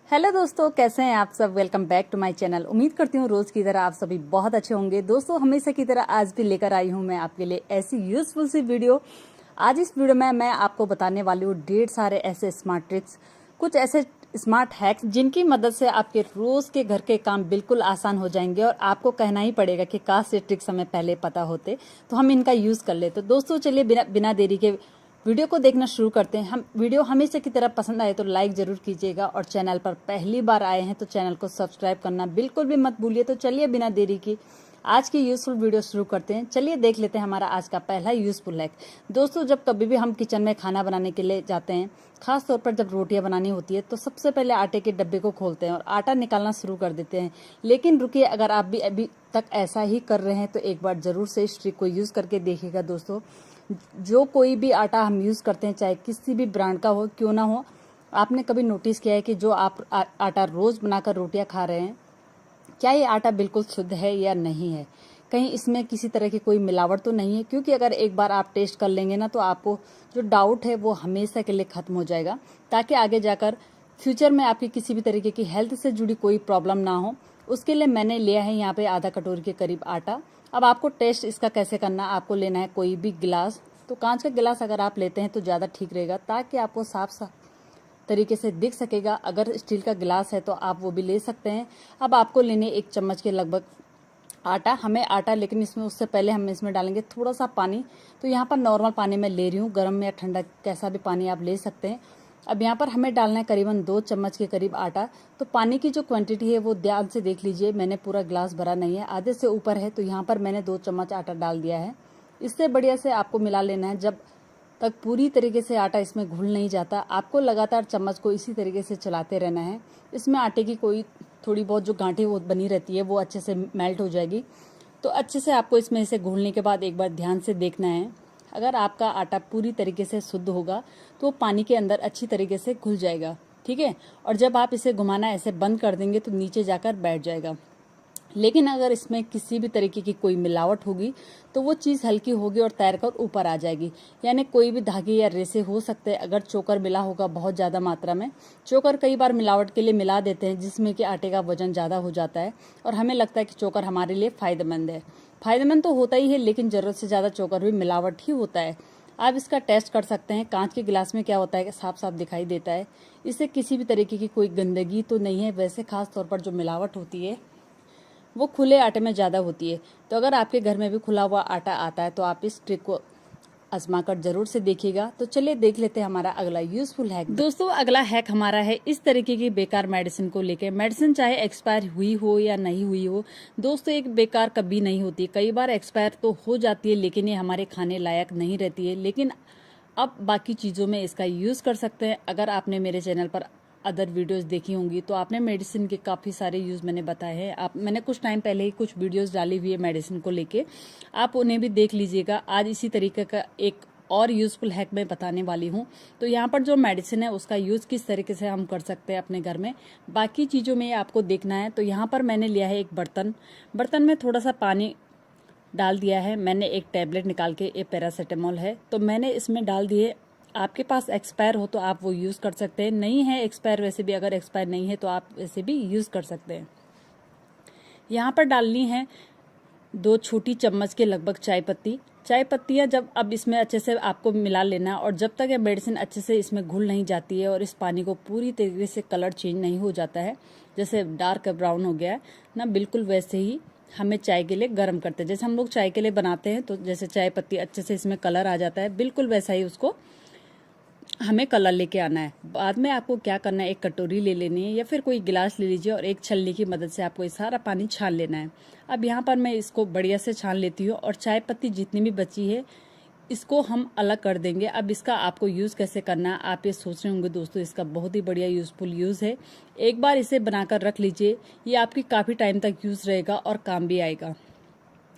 Hello दोस्तों, कैसे हैं आप सब। Welcome back to my channel. उम्मीद करती हूँ रोज की तरह आप सभी बहुत अच्छे होंगे। दोस्तों, हमेशा की तरह आज भी लेकर आई हूँ मैं आपके लिए ऐसी यूजफुल सी वीडियो। आज इस वीडियो में मैं आपको बताने वाली हूँ ढेर सारे ऐसे स्मार्ट ट्रिक्स, कुछ ऐसे स्मार्ट हैक्स जिनकी मदद से आपके रोज के घर के काम बिल्कुल आसान हो जाएंगे और आपको कहना ही पड़ेगा कि काश ये ट्रिक्स हमें पहले पता होते तो हम इनका यूज कर लेते। तो दोस्तों चलिए बिना देरी के वीडियो को देखना शुरू करते हैं। हम वीडियो हमेशा की तरह पसंद आए तो लाइक जरूर कीजिएगा और चैनल पर पहली बार आए हैं तो चैनल को सब्सक्राइब करना बिल्कुल भी मत भूलिए। तो चलिए बिना देरी की आज की यूजफुल वीडियो शुरू करते हैं। चलिए देख लेते हैं हमारा आज का पहला यूजफुल हैक। दोस्तों, जब कभी भी हम किचन में खाना बनाने के लिए जाते हैं, खास तौर पर जब रोटियां बनानी होती है, तो सबसे पहले आटे के डब्बे को खोलते हैं और आटा निकालना शुरू कर देते हैं। लेकिन रुकिए, अगर आप भी अभी तक ऐसा ही कर रहे हैं तो एक बार जरूर से इस ट्रिक को यूज करके देखिएगा। दोस्तों, जो कोई भी आटा हम यूज करते हैं, चाहे किसी भी ब्रांड का हो क्यों ना हो, आपने कभी नोटिस किया है कि जो आप आटा रोज बनाकर रोटियां खा रहे हैं, क्या ये आटा बिल्कुल शुद्ध है या नहीं है, कहीं इसमें किसी तरह की कोई मिलावट तो नहीं है। क्योंकि अगर एक बार आप टेस्ट कर लेंगे ना, तो आपको जो डाउट है वो हमेशा के लिए खत्म हो जाएगा, ताकि आगे जाकर फ्यूचर में आपकी किसी भी तरीके की हेल्थ से जुड़ी कोई प्रॉब्लम ना हो। उसके लिए मैंने लिया है यहाँ पे आधा कटोरी के करीब आटा। अब आपको टेस्ट इसका कैसे करना, आपको लेना है कोई भी गिलास। तो कांच का गिलास अगर आप लेते हैं तो ज़्यादा ठीक रहेगा, ताकि आपको साफ तरीके से दिख सकेगा। अगर स्टील का गिलास है तो आप वो भी ले सकते हैं। अब आपको लेने 1 चम्मच के लगभग हमें आटा, लेकिन इसमें उससे पहले हम इसमें डालेंगे थोड़ा सा पानी। तो यहाँ पर नॉर्मल पानी मैं ले रही हूँ, गर्म या ठंडा कैसा भी पानी आप ले सकते हैं। अब यहाँ पर हमें डालना है करीबन 2 चम्मच के करीब आटा। तो पानी की जो क्वांटिटी है वो ध्यान से देख लीजिए, मैंने पूरा गिलास भरा नहीं है, आधे से ऊपर है। तो यहाँ पर मैंने 2 चम्मच आटा डाल दिया है। इससे बढ़िया से आपको मिला लेना है जब तक पूरी तरीके से आटा इसमें घुल नहीं जाता। आपको लगातार चम्मच को इसी तरीके से चलाते रहना है। इसमें आटे की कोई थोड़ी बहुत जो गांठें वो बनी रहती है वो अच्छे से मेल्ट हो जाएगी। तो अच्छे से आपको इसमें इसे घोलने के बाद एक बार ध्यान से देखना है। अगर आपका आटा पूरी तरीके से शुद्ध होगा तो वो पानी के अंदर अच्छी तरीके से घुल जाएगा, ठीक है। और जब आप इसे घुमाना ऐसे बंद कर देंगे तो नीचे जाकर बैठ जाएगा। लेकिन अगर इसमें किसी भी तरीके की कोई मिलावट होगी तो वो चीज़ हल्की होगी और तैरकर ऊपर आ जाएगी। यानी कोई भी धागे या रेसे हो सकते हैं। अगर चोकर मिला होगा बहुत ज़्यादा मात्रा में, चोकर कई बार मिलावट के लिए मिला देते हैं जिसमें कि आटे का वजन ज़्यादा हो जाता है और हमें लगता है कि चोकर हमारे लिए फ़ायदेमंद है। फ़ायदेमंद तो होता ही है, लेकिन ज़रूरत से ज़्यादा चोकर भी मिलावट ही होता है। आप इसका टेस्ट कर सकते हैं। कांच के गिलास में क्या होता है कि साफ साफ दिखाई देता है, इससे किसी भी तरीके की कोई गंदगी तो नहीं है। वैसे खास तौर पर जो मिलावट होती है वो खुले आटे में ज़्यादा होती है। तो अगर आपके घर में भी खुला हुआ आटा आता है तो आप इस ट्रिक को आजमा कर जरूर से देखिएगा। तो चलिए देख लेते हैं हमारा अगला यूजफुल हैक। दोस्तों, अगला हैक हमारा है इस तरीके की बेकार मेडिसिन को लेकर। मेडिसिन चाहे एक्सपायर हुई हो या नहीं हुई हो, दोस्तों एक बेकार कभी नहीं होती। कई बार एक्सपायर तो हो जाती है, लेकिन ये हमारे खाने लायक नहीं रहती है। लेकिन अब बाकी चीज़ों में इसका यूज़ कर सकते हैं। अगर आपने मेरे चैनल पर अदर वीडियोस देखी होंगी तो आपने मेडिसिन के काफ़ी सारे यूज़ मैंने बताए हैं। मैंने कुछ टाइम पहले ही कुछ वीडियोस डाली हुई है मेडिसिन को लेके, आप उन्हें भी देख लीजिएगा। आज इसी तरीके का एक और यूज़फुल हैक मैं बताने वाली हूँ। तो यहाँ पर जो मेडिसिन है उसका यूज़ किस तरीके से हम कर सकते हैं अपने घर में, बाकी चीज़ों में आपको देखना है। तो यहाँ पर मैंने लिया है एक बर्तन में थोड़ा सा पानी डाल दिया है। मैंने एक टैबलेट निकाल के, ये पैरासीटामोल है, तो मैंने इसमें डाल दिए। आपके पास एक्सपायर हो तो आप वो यूज़ कर सकते हैं, नहीं है एक्सपायर वैसे भी, अगर एक्सपायर नहीं है तो आप वैसे भी यूज़ कर सकते हैं। यहाँ पर डालनी है 2 छोटी चम्मच के लगभग चाय पत्तियाँ। जब अब इसमें अच्छे से आपको मिला लेना, और जब तक ये मेडिसिन अच्छे से इसमें घुल नहीं जाती है और इस पानी को पूरी तरीके से कलर चेंज नहीं हो जाता है, जैसे डार्क ब्राउन हो गया है ना, बिल्कुल वैसे ही हमें चाय के लिए गर्म करते हैं। जैसे हम लोग चाय के लिए बनाते हैं तो जैसे चाय पत्ती अच्छे से इसमें कलर आ जाता है, बिल्कुल वैसा ही उसको हमें कलर लेके आना है। बाद में आपको क्या करना है, एक कटोरी ले लेनी है या फिर कोई गिलास ले लीजिए और एक छलनी की मदद से आपको ये सारा पानी छान लेना है। अब यहाँ पर मैं इसको बढ़िया से छान लेती हूँ और चाय पत्ती जितनी भी बची है इसको हम अलग कर देंगे। अब इसका आपको यूज़ कैसे करना है आप ये सोच रहे होंगे। दोस्तों, इसका बहुत ही बढ़िया यूज़फुल यूज़ है। एक बार इसे बनाकर रख लीजिए, ये आपकी काफ़ी टाइम तक यूज़ रहेगा और काम भी आएगा।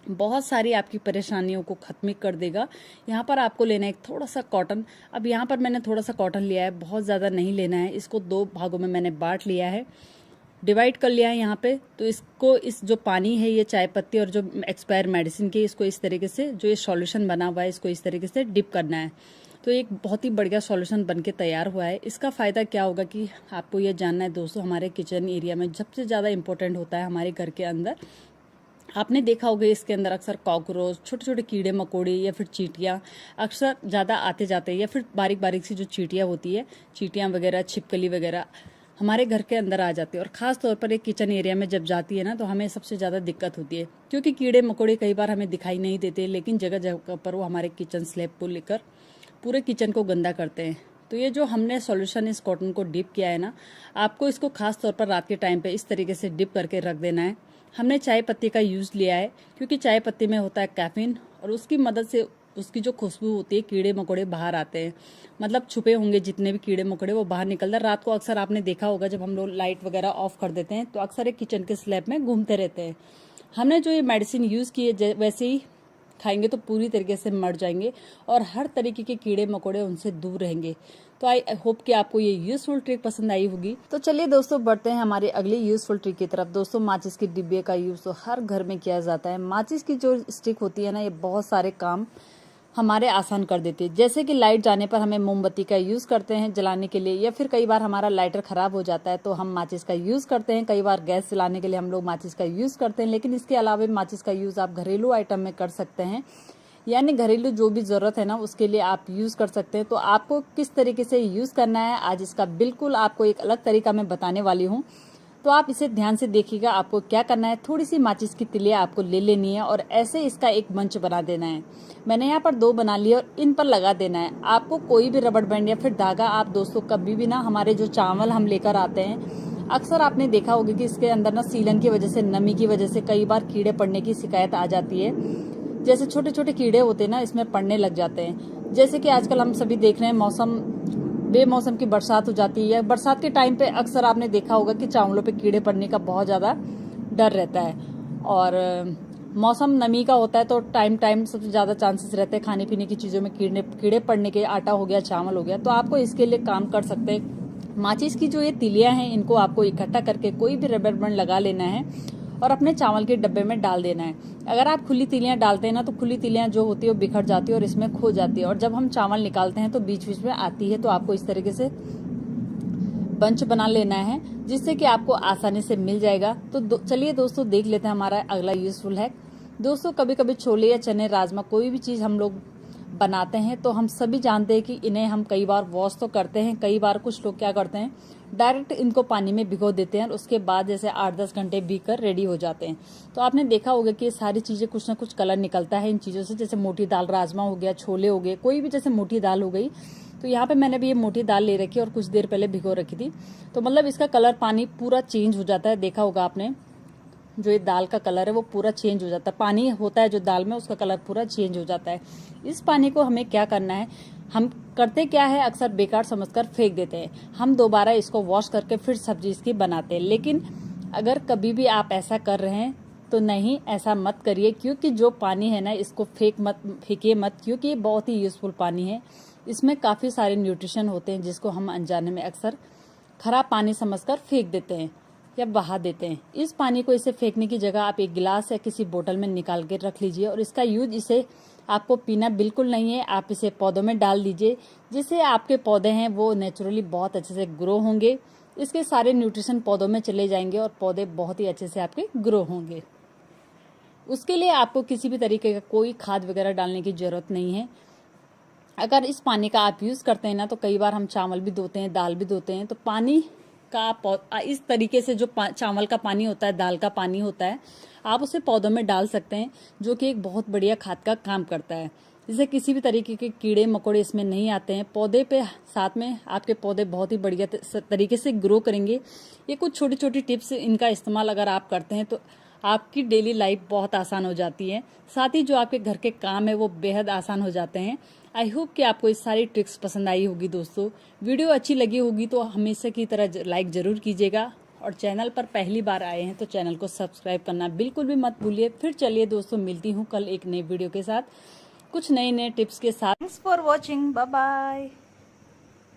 बहुत सारी आपकी परेशानियों को खत्म कर देगा। यहाँ पर आपको लेना है थोड़ा सा कॉटन। अब यहाँ पर मैंने थोड़ा सा कॉटन लिया है, बहुत ज़्यादा नहीं लेना है। इसको 2 भागों में मैंने बांट लिया है, डिवाइड कर लिया है यहाँ पे। तो इसको, इस जो पानी है ये चाय पत्ती और जो एक्सपायर मेडिसिन की, इसको इस तरीके से, जो ये सॉल्यूशन बना हुआ है इसको इस तरीके से डिप करना है। तो एक बहुत ही बढ़िया सॉल्यूशन बनके तैयार हुआ है। इसका फ़ायदा क्या होगा कि आपको ये जानना है दोस्तों, हमारे किचन एरिया में सबसे ज़्यादा इम्पोर्टेंट होता है हमारे घर के अंदर। आपने देखा होगा इसके अंदर अक्सर कॉकरोच, छोटे छोटे कीड़े मकोड़े या फिर चींटियाँ अक्सर ज़्यादा आते जाते हैं, या फिर बारीक बारीक सी जो चींटियाँ होती है, चींटियाँ वगैरह, छिपकली वगैरह हमारे घर के अंदर आ जाती है। और ख़ास तौर पर एक किचन एरिया में जब जाती है ना, तो हमें सबसे ज़्यादा दिक्कत होती है, क्योंकि कीड़े मकोड़े कई बार हमें दिखाई नहीं देते, लेकिन जगह जगह पर वो हमारे किचन स्लैब को लेकर पूरे किचन को गंदा करते हैं। तो ये जो हमने सॉल्यूशन इस कॉटन को डिप किया है ना, आपको इसको खास तौर पर रात के टाइम पे इस तरीके से डिप करके रख देना है। हमने चाय पत्ती का यूज़ लिया है, क्योंकि चाय पत्ती में होता है कैफीन, और उसकी मदद से उसकी जो खुशबू होती है, कीड़े मकोड़े बाहर आते हैं। मतलब छुपे होंगे जितने भी कीड़े मकोड़े, वो बाहर निकलते हैं। रात को अक्सर आपने देखा होगा जब हम लोग लाइट वगैरह ऑफ कर देते हैं, तो अक्सर एक किचन के स्लैब में घूमते रहते हैं। हमने जो ये मेडिसिन यूज़ की है, वैसे ही खाएंगे तो पूरी तरीके से मर जाएंगे और हर तरीके के कीड़े मकोड़े उनसे दूर रहेंगे। तो आई होप कि आपको ये यूजफुल ट्रिक पसंद आई होगी। तो चलिए दोस्तों, बढ़ते हैं हमारे अगली यूजफुल ट्रिक की तरफ। दोस्तों, माचिस के डिब्बे का यूज तो हर घर में किया जाता है। माचिस की जो स्टिक होती है ना, ये बहुत सारे काम हमारे आसान कर देती है। जैसे कि लाइट जाने पर हमें मोमबत्ती का यूज़ करते हैं जलाने के लिए, या फिर कई बार हमारा लाइटर ख़राब हो जाता है तो हम माचिस का यूज़ करते हैं। कई बार गैस जलाने के लिए हम लोग माचिस का यूज़ करते हैं। लेकिन इसके अलावा माचिस का यूज़ आप घरेलू आइटम में कर सकते हैं, यानी घरेलू जो भी ज़रूरत है ना, उसके लिए आप यूज़ कर सकते हैं। तो आपको किस तरीके से यूज़ करना है, आज इसका बिल्कुल आपको एक अलग तरीका मैं बताने वाली हूँ। तो आप इसे ध्यान से देखिएगा। आपको क्या करना है, थोड़ी सी माचिस की तिलियाँ आपको ले लेनी है और ऐसे इसका एक मंच बना देना है। मैंने यहाँ पर 2 बना लिया और इन पर लगा देना है। आपको कोई भी रबड़ बैंड या फिर धागा, आप दोस्तों कभी भी ना, हमारे जो चावल हम लेकर आते हैं, अक्सर आपने देखा होगा कि इसके अंदर ना सीलन की वजह से, नमी की वजह से कई बार कीड़े पड़ने की शिकायत आ जाती है। जैसे छोटे छोटे कीड़े होते हैं ना, इसमें पड़ने लग जाते हैं। जैसे कि आजकल हम सभी देख रहे हैं, मौसम बेमौसम की बरसात हो जाती है। बरसात के टाइम पे अक्सर आपने देखा होगा कि चावलों पे कीड़े पड़ने का बहुत ज़्यादा डर रहता है। और मौसम नमी का होता है तो टाइम सबसे ज़्यादा चांसेस रहते हैं खाने पीने की चीज़ों में कीड़े पड़ने के। आटा हो गया, चावल हो गया, तो आपको इसके लिए काम कर सकते हैं। माचिस की जो ये तिलियाँ हैं, इनको आपको इकट्ठा करके कोई भी रबर बैंड लगा लेना है और अपने चावल के डब्बे में डाल देना है। अगर आप खुली तिलियाँ डालते हैं ना, तो खुली तिलियाँ जो होती है वो बिखर जाती है और इसमें खो जाती है, और जब हम चावल निकालते हैं तो बीच बीच में आती है। तो आपको इस तरीके से बंच बना लेना है, जिससे कि आपको आसानी से मिल जाएगा। तो चलिए दोस्तों, देख लेते हैं हमारा अगला यूजफुल है। दोस्तों, कभी कभी छोले या चने, राजमा, कोई भी चीज़ हम लोग बनाते हैं तो हम सभी जानते हैं कि इन्हें हम कई बार वॉश तो करते हैं। कई बार कुछ लोग क्या करते हैं, डायरेक्ट इनको पानी में भिगो देते हैं और उसके बाद जैसे 8-10 घंटे भीग कर रेडी हो जाते हैं। तो आपने देखा होगा कि ये सारी चीज़ें कुछ ना कुछ कलर निकलता है इन चीज़ों से। जैसे मोटी दाल, राजमा हो गया, छोले हो गए, कोई भी जैसे मोटी दाल हो गई। तो यहाँ पे मैंने भी ये मोटी दाल ले रखी और कुछ देर पहले भिगो रखी थी। तो मतलब इसका कलर, पानी पूरा चेंज हो जाता है। देखा होगा आपने, जो ये दाल का कलर है वो पूरा चेंज हो जाता है। पानी होता है जो दाल में, उसका कलर पूरा चेंज हो जाता है। इस पानी को हमें क्या करना है, हम करते क्या है, अक्सर बेकार समझकर फेंक देते हैं। हम दोबारा इसको वॉश करके फिर सब्जी इसकी बनाते हैं। लेकिन अगर कभी भी आप ऐसा कर रहे हैं तो नहीं, ऐसा मत करिए, क्योंकि जो पानी है ना, इसको फेंकिए मत, क्योंकि ये बहुत ही यूजफुल पानी है। इसमें काफ़ी सारे न्यूट्रिशन होते हैं, जिसको हम अनजाने में अक्सर खराब पानी समझकर फेंक देते हैं या बहा देते हैं। इस पानी को इसे फेंकने की जगह आप एक गिलास या किसी बोतल में निकाल के रख लीजिए, और इसका यूज, इसे आपको पीना बिल्कुल नहीं है। आप इसे पौधों में डाल दीजिए, जिससे आपके पौधे हैं वो नेचुरली बहुत अच्छे से ग्रो होंगे। इसके सारे न्यूट्रिशन पौधों में चले जाएंगे और पौधे बहुत ही अच्छे से आपके ग्रो होंगे। उसके लिए आपको किसी भी तरीके का कोई खाद वगैरह डालने की जरूरत नहीं है। अगर इस पानी का आप यूज़ करते हैं ना, तो कई बार हम चावल भी धोते हैं, दाल भी धोते हैं, तो पानी का इस तरीके से जो चावल का पानी होता है, दाल का पानी होता है, आप उसे पौधों में डाल सकते हैं, जो कि एक बहुत बढ़िया खाद का काम करता है। जिससे किसी भी तरीके के कीड़े मकोड़े इसमें नहीं आते हैं। पौधे पे साथ में आपके पौधे बहुत ही बढ़िया तरीके से ग्रो करेंगे। ये कुछ छोटी छोटी टिप्स, इनका इस्तेमाल अगर आप करते हैं तो आपकी डेली लाइफ बहुत आसान हो जाती है। साथ ही जो आपके घर के काम है वो बेहद आसान हो जाते हैं। आई होप कि आपको ये सारी ट्रिक्स पसंद आई होगी। दोस्तों, वीडियो अच्छी लगी होगी तो हमेशा की तरह लाइक ज़रूर कीजिएगा, और चैनल पर पहली बार आए हैं तो चैनल को सब्सक्राइब करना बिल्कुल भी मत भूलिए। फिर चलिए दोस्तों, मिलती हूँ कल एक नए वीडियो के साथ, कुछ नए टिप्स के साथ। Thanks for watching, bye bye.